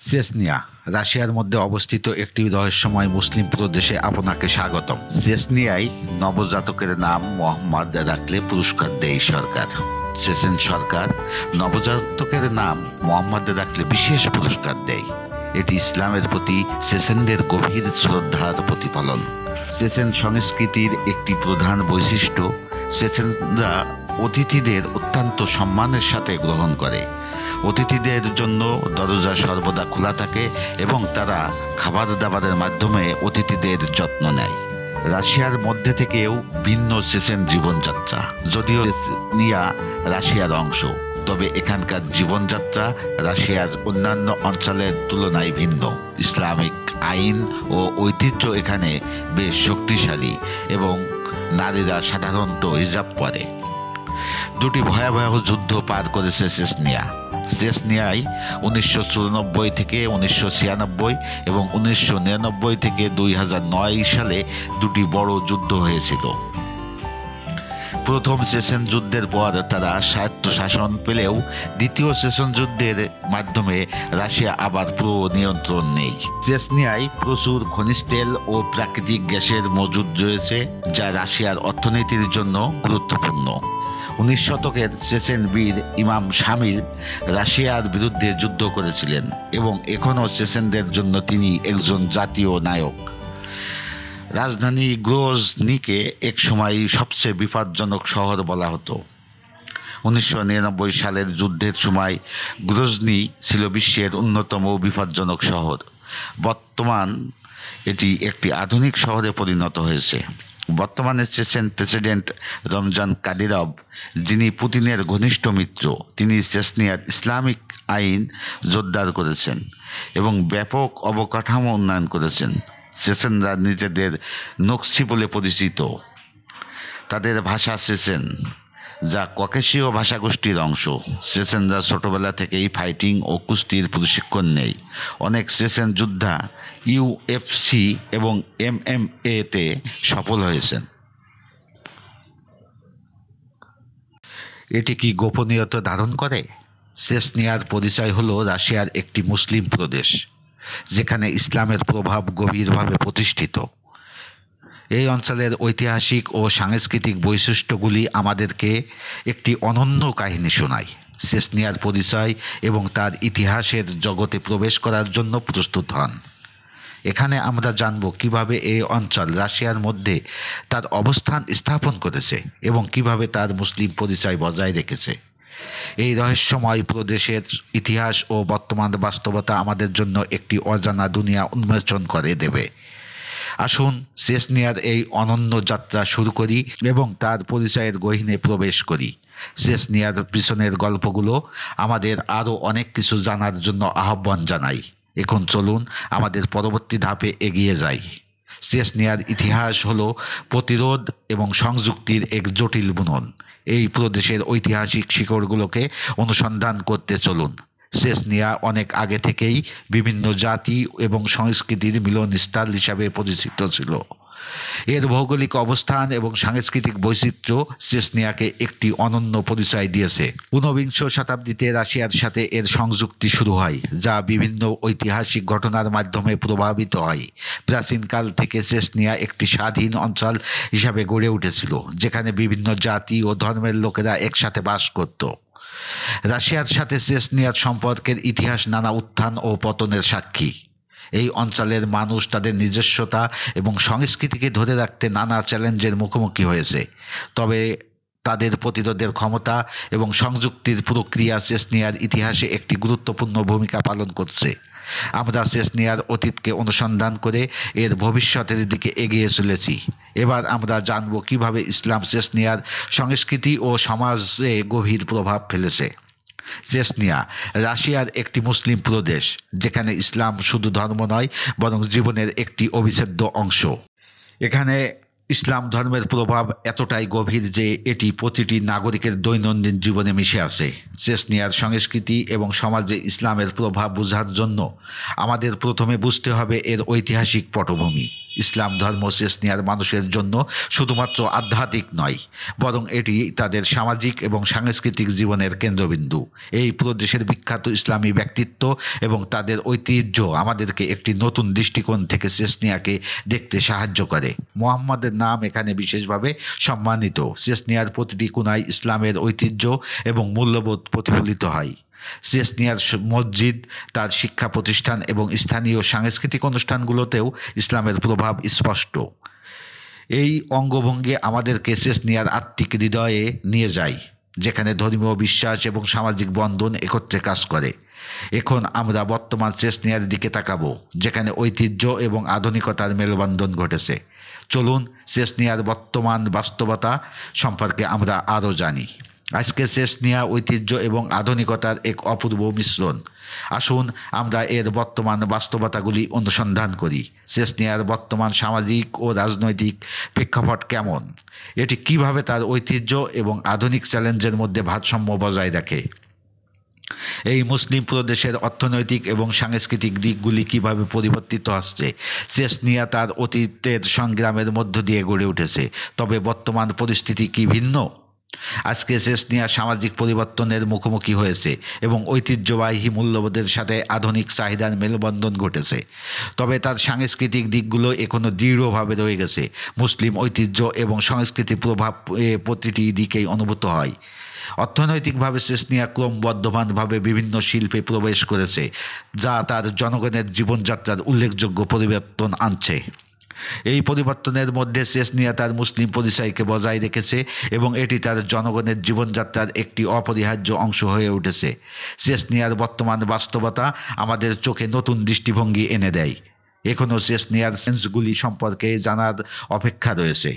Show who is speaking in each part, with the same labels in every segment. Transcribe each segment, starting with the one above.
Speaker 1: Chechnya রাশিয়ার মধ্যে অবস্থিত একটি রহস্যময় মুসলিম প্রদেশে আপনাকে স্বাগতম। চেচনিয়ায় নবজাতকের নাম মোহাম্মদ রাখলে পুরস্কার দেয় সরকার। চেচেন সরকার নবজাতকের নাম মোহাম্মদ রাখলে বিশেষ পুরস্কার দেয়। এটি ইসলামের প্রতি চেচেনদের গভীর শ্রদ্ধার প্রতিফলন। চেচেন সংস্কৃতির একটি প্রধান বৈশিষ্ট্য, চেচেনরা অতিথিদের অত্যন্ত সম্মানের সাথে গ্রহণ করে। অতিথিদের জন্য দরজা সর্বদা খোলা থাকে এবং তারা খাবার দাবারের মাধ্যমে অতিথিদের যত্ন নেয়। রাশিয়ার মধ্যে থেকেও ভিন্ন চেচেন জীবনযাত্রা। যদিও চেচনিয়া রাশিয়ার অংশ, তবে এখানকার জীবনযাত্রা রাশিয়ার অন্যান্য অঞ্চলের তুলনায় ভিন্ন। ইসলামিক আইন ও ঐতিহ্য এখানে বেশ শক্তিশালী এবং নারীরা সাধারণত হিজাব পরে। দুটি ভয়াবহ যুদ্ধ পার করেছে চেচনিয়া। চেচনিয়ায় 1994 থেকে 1996 এবং 1999 থেকে 2009 সালে দুটি বড় যুদ্ধ হয়েছিল। প্রথম চেচেন যুদ্ধের পর তারা স্বায়ত্তশাসন পেলেও দ্বিতীয় চেচেন যুদ্ধের মাধ্যমে রাশিয়া আবার পুরো নিয়ন্ত্রণ নেই। চেচনিয়ায় প্রচুর খনিজ তেল ও প্রাকৃতিক গ্যাসের মজুদ রয়েছে, যা রাশিয়ার অর্থনীতির জন্য গুরুত্বপূর্ণ। 19 শতকের চেচেন বীর ইমাম শামিল রাশিয়ার বিরুদ্ধে যুদ্ধ করেছিলেন এবং এখনও চেচেনদের জন্য তিনি একজন জাতীয় নায়ক। রাজধানী গ্রোজনিকে একসময় সবচেয়ে বিপজ্জনক শহর বলা হতো। 1999 সালের যুদ্ধের সময় গ্রোজনি ছিল বিশ্বের অন্যতম বিপজ্জনক শহর। বর্তমান এটি একটি আধুনিক শহরে পরিণত হয়েছে। বর্তমানে চেচেন প্রেসিডেন্ট রমজান কাদিরভ, যিনি পুতিনের ঘনিষ্ঠ মিত্র, তিনি চেচনিয়ার ইসলামিক আইন জোরদার করেছেন এবং ব্যাপক অবকাঠামো উন্নয়ন করেছেন। চেচেনরা নিজেদের নকশি বলে পরিচিত। তাদের ভাষা চেচেন, যা ককেশীয় ভাষাগোষ্ঠীর অংশ। চেচেনরা ছোটবেলা থেকেই ফাইটিং ও কুস্তির প্রশিক্ষণ নেয়। অনেক চেচেন যোদ্ধা ইউএফসি এবং এমএমএ-তে সফল হয়েছেন। এটি কি গোপনীয়তা ধারণ করে? চেচনিয়ার পরিচয় হলো রাশিয়ার একটি মুসলিম প্রদেশ, যেখানে ইসলামের প্রভাব গভীরভাবে প্রতিষ্ঠিত। এই অঞ্চলের ঐতিহাসিক ও সাংস্কৃতিক বৈশিষ্ট্যগুলি আমাদেরকে একটি অনন্য কাহিনী শোনায়। চেচনিয়ার পরিচয় এবং তার ইতিহাসের জগতে প্রবেশ করার জন্য প্রস্তুত হন। এখানে আমরা জানব কিভাবে এই অঞ্চল রাশিয়ার মধ্যে তার অবস্থান স্থাপন করেছে এবং কিভাবে তার মুসলিম পরিচয় বজায় রেখেছে। এই রহস্যময় প্রদেশের ইতিহাস ও বর্তমান বাস্তবতা আমাদের জন্য একটি অজানা দুনিয়া উন্মোচন করে দেবে। আসুন চেচনিয়ার এই অনন্য যাত্রা শুরু করি এবং তার পরিচয়ের গহীনে প্রবেশ করি। চেচনিয়ার পিছনের গল্পগুলো আমাদের আরও অনেক কিছু জানার জন্য আহ্বান জানাই। এখন চলুন আমাদের পরবর্তী ধাপে এগিয়ে যাই। চেচনিয়ার ইতিহাস হলো প্রতিরোধ এবং সংযুক্তির এক জটিল বুনন। এই প্রদেশের ঐতিহাসিক শিকড়গুলোকে অনুসন্ধান করতে চলুন। চেচনিয়া অনেক আগে থেকেই বিভিন্ন জাতি এবং সংস্কৃতির মিলনস্থল হিসাবে পরিচিত ছিল। এর ভৌগোলিক অবস্থান এবং সাংস্কৃতিক বৈচিত্র্য চেচনিয়াকে একটি অনন্য পরিচয় দিয়েছে। ঊনবিংশ শতাব্দীতে রাশিয়ার সাথে এর সংযুক্তি শুরু হয়, যা বিভিন্ন ঐতিহাসিক ঘটনার মাধ্যমে প্রভাবিত হয়। প্রাচীনকাল থেকে চেচনিয়া একটি স্বাধীন অঞ্চল হিসাবে গড়ে উঠেছিল, যেখানে বিভিন্ন জাতি ও ধর্মের লোকেরা একসাথে বাস করত। রাশিয়ার সাথে চেচনিয়ার সম্পর্কের ইতিহাস নানা উত্থান ও পতনের সাক্ষী। এই অঞ্চলের মানুষ তাদের নিজস্বতা এবং সংস্কৃতিকে ধরে রাখতে নানা চ্যালেঞ্জের মুখোমুখি হয়েছে, তবে তাদের প্রতিরোধের ক্ষমতা এবং সংযুক্তির প্রক্রিয়া চেচনিয়ার ইতিহাসে একটি গুরুত্বপূর্ণ ভূমিকা পালন করছে। আমরা চেচনিয়ার অতীতকে অনুসন্ধান করে এর ভবিষ্যতের দিকে এগিয়ে চলেছি। এবার আমরা জানব কিভাবে ইসলাম চেচনিয়ার সংস্কৃতি ও সমাজে গভীর প্রভাব ফেলেছে। চেচনিয়া রাশিয়ার একটি মুসলিম প্রদেশ, যেখানে ইসলাম শুধু ধর্ম নয় বরং জীবনের একটি অবিচ্ছেদ্য অংশ। এখানে ইসলাম ধর্মের প্রভাব এতটাই গভীর যে এটি প্রতিটি নাগরিকের দৈনন্দিন জীবনে মিশে আছে। চেচনিয়ার সংস্কৃতি এবং সমাজে ইসলামের প্রভাব বোঝার জন্য আমাদের প্রথমে বুঝতে হবে এর ঐতিহাসিক পটভূমি। ইসলাম ধর্ম চেচনিয়ার মানুষের জন্য শুধুমাত্র আধ্যাত্মিক নয়, বরং এটি তাদের সামাজিক এবং সাংস্কৃতিক জীবনের কেন্দ্রবিন্দু। এই প্রদেশের বিখ্যাত ইসলামী ব্যক্তিত্ব এবং তাদের ঐতিহ্য আমাদেরকে একটি নতুন দৃষ্টিকোণ থেকে চেচনিয়াকে দেখতে সাহায্য করে। মোহাম্মদের নাম এখানে বিশেষভাবে সম্মানিত। চেচনিয়ার প্রতিটি কোণায় ইসলামের ঐতিহ্য এবং মূল্যবোধ প্রতিফলিত হয়। চেচনিয়ার মসজিদ, তার শিক্ষা প্রতিষ্ঠান এবং স্থানীয় সাংস্কৃতিক অনুষ্ঠানগুলোতেও ইসলামের প্রভাব স্পষ্ট। এই অঙ্গভঙ্গি আমাদেরকে চেচনিয়ার আত্মিক হৃদয়ে নিয়ে যায়, যেখানে ধর্মীয় বিশ্বাস এবং সামাজিক বন্ধন একত্রে কাজ করে। এখন আমরা বর্তমান চেচনিয়ার দিকে তাকাবো, যেখানে ঐতিহ্য এবং আধুনিকতার মেলবন্ধন ঘটেছে। চলুন চেচনিয়ার বর্তমান বাস্তবতা সম্পর্কে আমরা আরও জানি। আজকে চেচনিয়া ঐতিহ্য এবং আধুনিকতার এক অপূর্ব মিশ্রণ। আসুন আমরা এর বর্তমান বাস্তবতাগুলি অনুসন্ধান করি। চেচনিয়ার বর্তমান সামাজিক ও রাজনৈতিক প্রেক্ষাপট কেমন? এটি কিভাবে তার ঐতিহ্য এবং আধুনিক চ্যালেঞ্জের মধ্যে ভারসাম্য বজায় রাখে? এই মুসলিম প্রদেশের অর্থনৈতিক এবং সাংস্কৃতিক দিকগুলি কিভাবে পরিবর্তিত হচ্ছে? চেচনিয়া তার অতীতের সংগ্রামের মধ্য দিয়ে গড়ে উঠেছে, তবে বর্তমান পরিস্থিতি কি ভিন্ন? আজকে চেচনিয়া সামাজিক পরিবর্তনের মুখোমুখি হয়েছে এবং ঐতিহ্যবাহী মূল্যবোধের সাথে আধুনিক চাহিদার মেলবন্ধন ঘটেছে, তবে তার সাংস্কৃতিক দিকগুলো এখনও দৃঢ়ভাবে রয়ে গেছে। মুসলিম ঐতিহ্য এবং সংস্কৃতির প্রভাব প্রতিটি দিকেই অনুভূত হয়। অর্থনৈতিকভাবে চেচনিয়া ক্রমবর্ধমানভাবে বিভিন্ন শিল্পে প্রবেশ করেছে, যা তার জনগণের জীবনযাত্রার উল্লেখযোগ্য পরিবর্তন আনছে। এই পরিবর্তনের মধ্যে চেচনিয়া তার মুসলিম পরিচয়কে বজায় রেখেছে এবং এটি তার জনগণের জীবনযাত্রার একটি অপরিহার্য অংশ হয়ে উঠেছে। চেচনিয়ার বর্তমান বাস্তবতা আমাদের চোখে নতুন দৃষ্টিভঙ্গি এনে দেয়। এখনও চেচনিয়ার সেন্সগুলি সম্পর্কে জানার অপেক্ষা রয়েছে।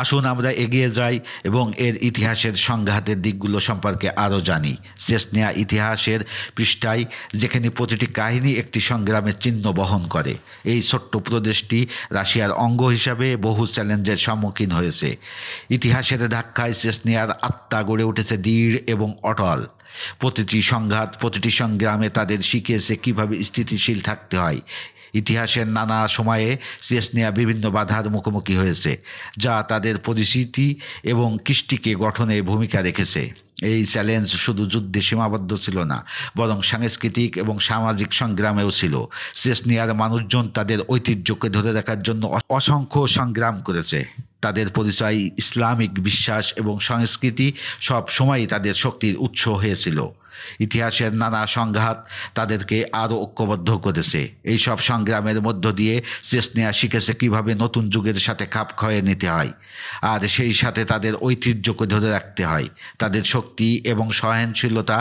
Speaker 1: আসুন আমরা এগিয়ে যাই এবং এর ইতিহাসের সংঘাতের দিকগুলো সম্পর্কে আরও জানি। চেচনিয়া ইতিহাসের পৃষ্ঠায়, যেখানে প্রতিটি কাহিনী একটি সংগ্রামের চিহ্ন বহন করে। এই ছোট্ট প্রদেশটি রাশিয়ার অঙ্গ হিসাবে বহু চ্যালেঞ্জের সম্মুখীন হয়েছে। ইতিহাসের ধাক্কায় চেচনিয়ার আত্মা গড়ে উঠেছে দৃঢ় এবং অটল। প্রতিটি সংঘাত, প্রতিটি সংগ্রামে তাদের শিখিয়েছে কীভাবে স্থিতিশীল থাকতে হয়। ইতিহাসের নানা সময়ে চেচনিয়া বিভিন্ন বাধার মুখোমুখি হয়েছে, যা তাদের পরিস্থিতি এবং কৃষ্টিকে গঠনে ভূমিকা রেখেছে। এই চ্যালেঞ্জ শুধু যুদ্ধে সীমাবদ্ধ ছিল না, বরং সাংস্কৃতিক এবং সামাজিক সংগ্রামেও ছিল। চেচনিয়ার মানুষজন তাদের ঐতিহ্যকে ধরে রাখার জন্য অসংখ্য সংগ্রাম করেছে। তাদের পরিচয়, ইসলামিক বিশ্বাস এবং সংস্কৃতি সব সময়ই তাদের শক্তির উৎস হয়েছিল। ইতিহাসের নানা সংঘাত তাদেরকে আরও ঐক্যবদ্ধ করেছে। এই সব সংগ্রামের মধ্য দিয়ে চেচনিয়া শিখেছে কীভাবে নতুন যুগের সাথে খাপ খাইয়ে নিতে হয়, আর সেই সাথে তাদের ঐতিহ্যকে ধরে রাখতে হয়। তাদের শক্তি এবং সহনশীলতা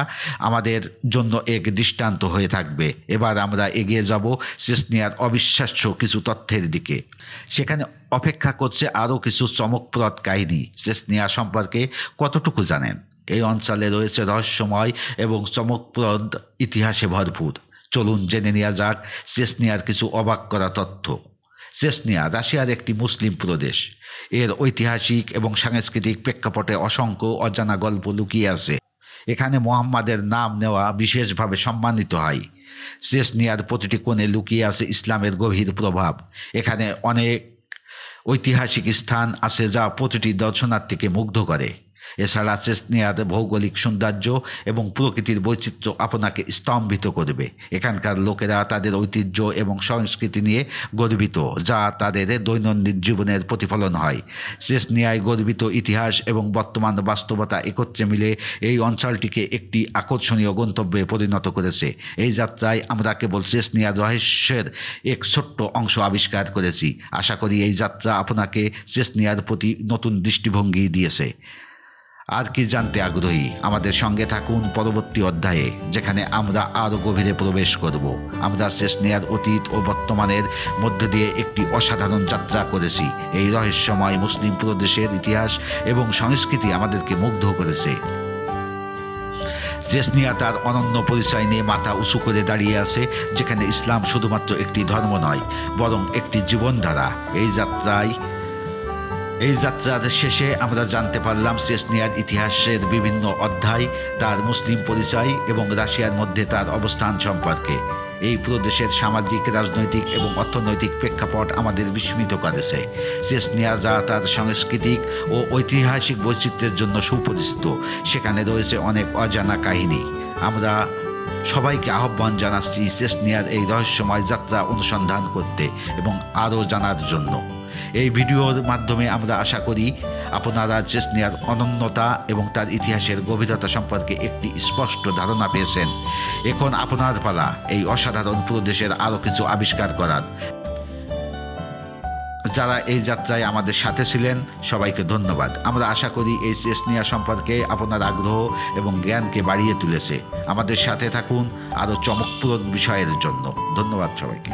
Speaker 1: আমাদের জন্য এক দৃষ্টান্ত হয়ে থাকবে। এবার আমরা এগিয়ে যাব চেচনিয়ার অবিশ্বাস্য কিছু তথ্যের দিকে। সেখানে অপেক্ষা করছে আরও কিছু চমকপ্রদ কাহিনী। চেচনিয়া সম্পর্কে কতটুকু জানেন? এই অঞ্চলে রয়েছে রহস্যময় এবং চমকপ্রদ ইতিহাসে ভরপুর। চলুন জেনে নেওয়া যাক চেচনিয়ার কিছু অবাক করা তথ্য। চেচনিয়া রাশিয়ার একটি মুসলিম প্রদেশ। এর ঐতিহাসিক এবং সাংস্কৃতিক প্রেক্ষাপটে অসংখ্য অজানা গল্প লুকিয়ে আছে। এখানে মোহাম্মদের নাম নেওয়া বিশেষভাবে সম্মানিত হয়। চেচনিয়ার প্রতিটি কোণে লুকিয়ে আছে ইসলামের গভীর প্রভাব। এখানে অনেক ঐতিহাসিক স্থান আছে যা প্রতিটি দর্শনার্থীকে মুগ্ধ করে। এছাড়া চেচনিয়ার ভৌগোলিক সৌন্দর্য এবং প্রকৃতির বৈচিত্র্য আপনাকে স্তম্ভিত করবে। এখানকার লোকেরা তাদের ঐতিহ্য এবং সংস্কৃতি নিয়ে গর্বিত, যা তাদের দৈনন্দিন জীবনের প্রতিফলন হয়। চেচনিয়ায় গর্বিত ইতিহাস এবং বর্তমান বাস্তবতা একত্রে মিলে এই অঞ্চলটিকে একটি আকর্ষণীয় গন্তব্যে পরিণত করেছে। এই যাত্রায় আমরা কেবল চেচনিয়ার রহস্যের এক ছোট্ট অংশ আবিষ্কার করেছি। আশা করি এই যাত্রা আপনাকে চেচনিয়ার প্রতি নতুন দৃষ্টিভঙ্গি দিয়েছে। আর কি জানতে আগ্রহী? আমাদের সঙ্গে থাকুন পরবর্তী অধ্যায়ে, যেখানে আমরা আরও গভীরে প্রবেশ করব। আমরা চেচনিয়ার অতীত ও বর্তমানের মধ্য দিয়ে একটি অসাধারণ যাত্রা করেছি। এই রহস্যময় মুসলিম প্রদেশের ইতিহাস এবং সংস্কৃতি আমাদেরকে মুগ্ধ করেছে। চেচনিয়া তার অনন্য পরিচয় নিয়ে মাথা উঁচু করে দাঁড়িয়ে আছে, যেখানে ইসলাম শুধুমাত্র একটি ধর্ম নয়, বরং একটি জীবনধারা। এই যাত্রার শেষে আমরা জানতে পারলাম চেচনিয়ার ইতিহাসের বিভিন্ন অধ্যায়, তার মুসলিম পরিচয় এবং রাশিয়ার মধ্যে তার অবস্থান সম্পর্কে। এই প্রদেশের সামাজিক, রাজনৈতিক এবং অর্থনৈতিক প্রেক্ষাপট আমাদের বিস্মিত করেছে। চেচনিয়া যা তার সাংস্কৃতিক ও ঐতিহাসিক বৈচিত্র্যের জন্য সুপরিচিত, সেখানে রয়েছে অনেক অজানা কাহিনী। আমরা সবাইকে আহ্বান জানাচ্ছি চেচনিয়ার এই রহস্যময় যাত্রা অনুসন্ধান করতে এবং আরও জানার জন্য। এই ভিডিওর মাধ্যমে আমরা আশা করি আপনারা চেচনিয়ার অনন্যতা এবং তার ইতিহাসের গভীরতা সম্পর্কে একটি স্পষ্ট ধারণা পেয়েছেন। এখন আপনার পালা এই অসাধারণ প্রদেশের আরও কিছু আবিষ্কার করার। যারা এই যাত্রায় আমাদের সাথে ছিলেন সবাইকে ধন্যবাদ। আমরা আশা করি এই চেচনিয়া সম্পর্কে আপনার আগ্রহ এবং জ্ঞানকে বাড়িয়ে তুলেছে। আমাদের সাথে থাকুন আরও চমকপ্রদ বিষয়ের জন্য। ধন্যবাদ সবাইকে।